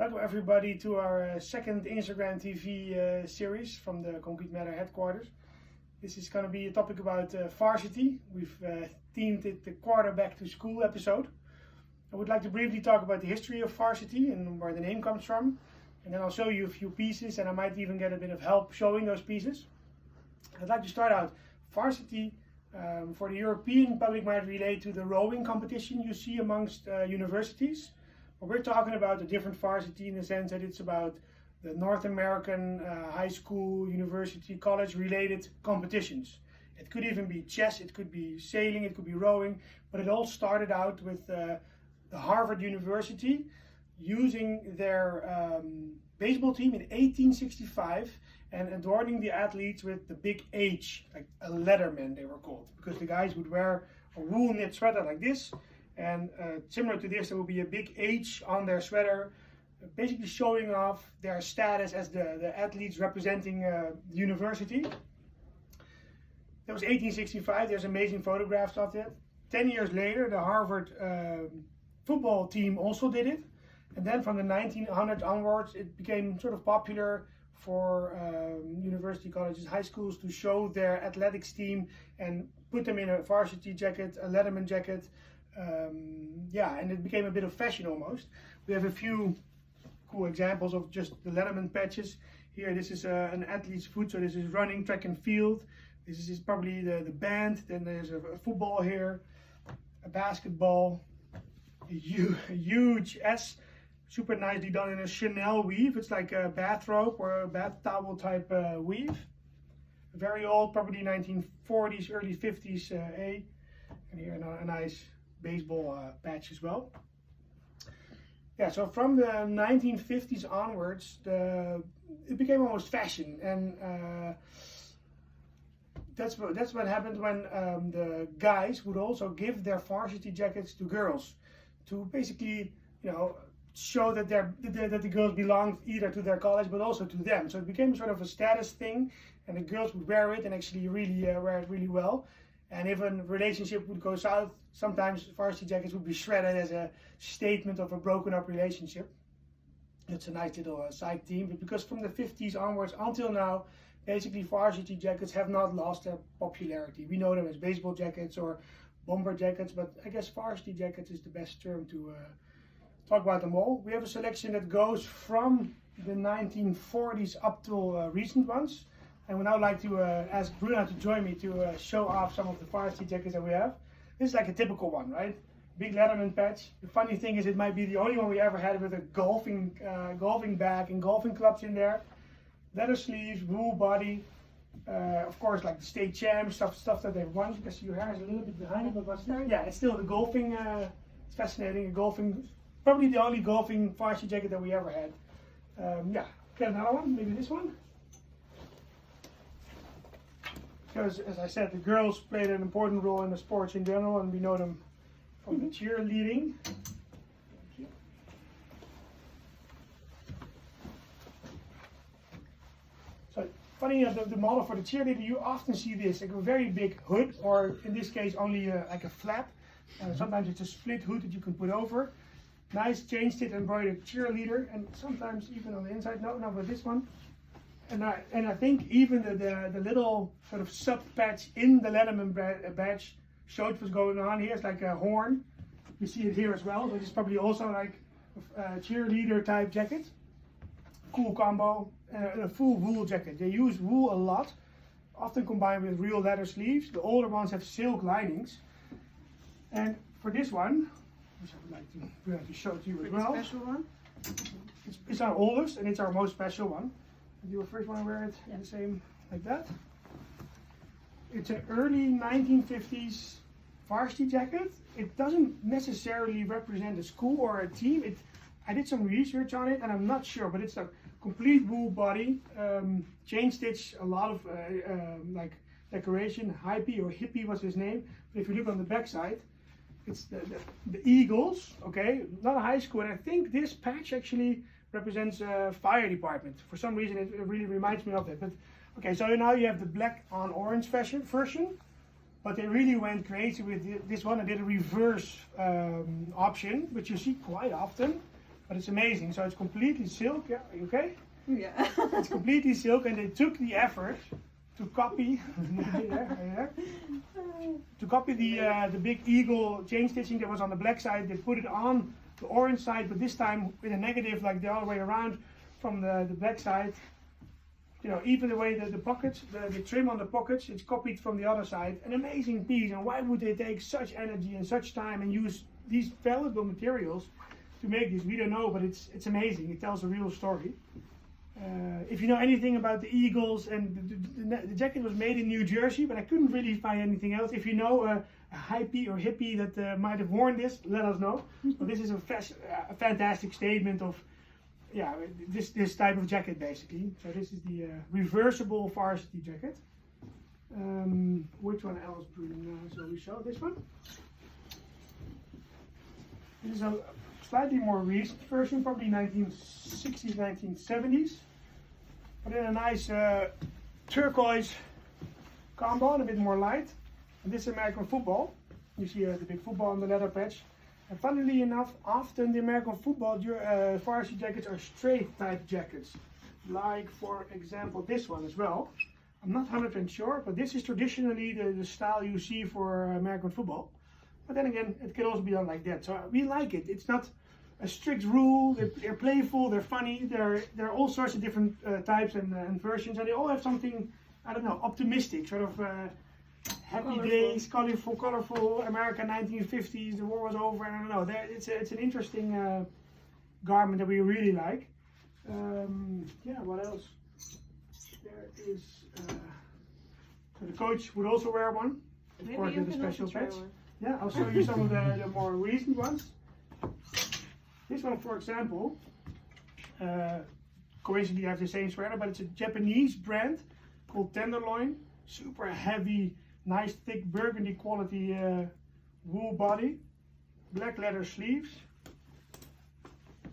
Welcome everybody to our second Instagram TV series from the Concrete Matter headquarters. This is going to be a topic about varsity. We've themed it the quarterback to school episode. I would like to briefly talk about the history of varsity and where the name comes from. And then I'll show you a few pieces, and I might even get a bit of help showing those pieces. I'd like to start out. Varsity for the European public might relate to the rowing competition you see amongst universities. But we're talking about a different varsity in the sense that it's about the North American high school, university, college related competitions. It could even be chess, it could be sailing, it could be rowing, but it all started out with the Harvard University using their baseball team in 1865 and adorning the athletes with the big H, like a letterman they were called, because the guys would wear a wool knit sweater like this. And similar to this, there will be a big H on their sweater, basically showing off their status as the athletes representing the university. That was 1865. There's amazing photographs of that. 10 years later, the Harvard football team also did it. And then from the 1900s onwards, it became sort of popular for university colleges, high schools to show their athletics team and put them in a varsity jacket, a letterman jacket. And it became a bit of fashion almost. We have a few cool examples of just the letterman patches. Here, this is an athlete's foot, so this is running, track and field. This is probably the band. Then there's a football here, a basketball, a huge S, super nicely done in a Chanel weave. It's like a bathrobe or a bath towel type weave. Very old, probably 1940s, early 50s A. And here a nice baseball patch as well. Yeah, so from the 1950s onwards, it became almost fashion, and that's what happened when the guys would also give their varsity jackets to girls, to basically, show that that the girls belonged either to their college but also to them. So it became sort of a status thing, and the girls would wear it and actually really wear it really well. And if a relationship would go south, sometimes varsity jackets would be shredded as a statement of a broken up relationship. It's a nice little side theme, but because from the 50s onwards until now, basically varsity jackets have not lost their popularity. We know them as baseball jackets or bomber jackets, but I guess varsity jackets is the best term to talk about them all. We have a selection that goes from the 1940s up to recent ones. I would now like to ask Bruna to join me to show off some of the varsity jackets that we have. This is like a typical one, right? Big letterman patch. The funny thing is it might be the only one we ever had with a golfing bag and golfing clubs in there. Leather sleeves, wool body. Of course, like the state champs, stuff that they've won. You can see your hair is a little bit behind it, but what's there? Yeah, it's still the golfing. It's fascinating. Probably the only golfing varsity jacket that we ever had. Get another one, maybe this one. Because, as I said, the girls played an important role in the sports in general, and we know them from the cheerleading. So, funny enough, the model for the cheerleader, you often see this, like a very big hood, or in this case, only like a flap. Sometimes it's a split hood that you can put over. Nice chain stitch embroidered cheerleader, and sometimes even on the inside. No, but this one. And I think even the little sort of sub patch in the letterman badge showed what's going on here. It's like a horn. You see it here as well. So it's probably also like a cheerleader type jacket. Cool combo. A full wool jacket. They use wool a lot, often combined with real leather sleeves. The older ones have silk linings. And for this one, which I would like to show it to you as well. Special one? It's our oldest and it's our most special one. You first want to wear it the same like that. It's an early 1950s varsity jacket. It doesn't necessarily represent a school or a team. I did some research on it and I'm not sure, but it's a complete wool body, chain stitch, a lot of like decoration. Hypie or Hippie was his name. But if you look on the back side, it's the Eagles, okay, not a high school. And I think this patch actually represents a fire department. For some reason, it really reminds me of it. But okay, so now you have the black on orange version, but they really went crazy with this one and did a reverse option, which you see quite often. but it's amazing. So it's completely silk. Yeah, are you okay? Yeah. It's completely silk, and they took the effort to copy to copy the big eagle chain stitching that was on the black side. They put it on the orange side, but this time with a negative, like the other way around from the black side. You know, even the way the pockets, the trim on the pockets, it's copied from the other side. An amazing piece. And why would they take such energy and such time and use these valuable materials to make this? We don't know, but it's amazing. It tells a real story. If you know anything about the Eagles, and the jacket was made in New Jersey, but I couldn't really find anything else. If you know a hypie or hippie that might have worn this, let us know. But this is a fantastic statement of, yeah, this type of jacket basically. So this is the reversible Varsity Jacket. Which one else shall we show? This one? This is a slightly more recent version, probably 1960s, 1970s. But in a nice turquoise combo, and a bit more light. And this is American football. You see the big football on the leather patch. And funnily enough, often the American football Farsi jackets are straight type jackets. Like, for example, this one as well. I'm not 100% sure, but this is traditionally the style you see for American football. But then again, it can also be done like that. So we like it. It's not a strict rule. They're playful, they're funny, there are all sorts of different types and versions, and they all have something, I don't know, optimistic, sort of happy days, colorful, America 1950s, the war was over, and I don't know. It's an interesting garment that we really like. Yeah, what else? There is, so the coach would also wear one, of course with the special patch. Yeah, I'll show you some of the more recent ones. This one, for example, coincidentally I have the same sweater, but it's a Japanese brand called Tenderloin. Super heavy, nice thick burgundy quality wool body, black leather sleeves.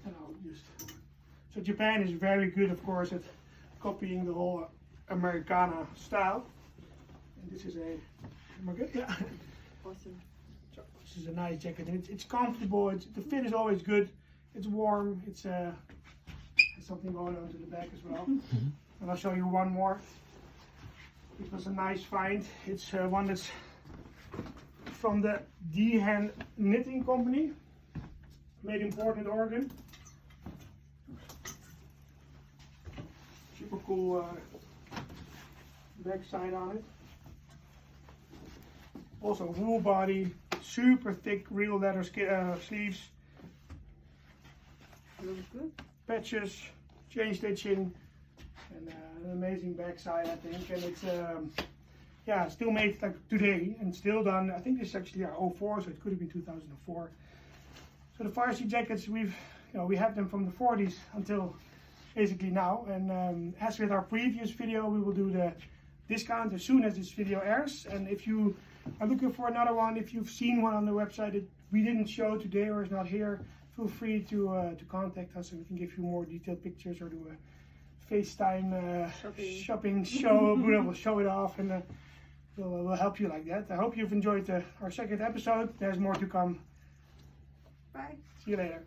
And I'll just, so Japan is very good, of course, at copying the whole Americana style. And this is am I good? Yeah. Awesome. So this is a nice jacket, and it's comfortable. The fit is always good. It's warm. It's has something going on to the back as well. And I'll show you one more. It was a nice find. It's one that's from the Dehan Knitting Company, made in Portland, Oregon. Super cool back side on it. Also wool body, super thick real leather sleeves. Looks good. Patches, chain stitching, and an amazing backside, I think. And it's yeah, still made like today and still done. I think this is actually 04, so it could have been 2004. So the Farsi jackets, we have them from the 40s until basically now. And as with our previous video, we will do the discount as soon as this video airs. And if you are looking for another one, if you've seen one on the website that we didn't show today or is not here, feel free to contact us and we can give you more detailed pictures or do a FaceTime shopping show. We'll show it off and we'll help you like that. I hope you've enjoyed our second episode. There's more to come. Bye. See you later.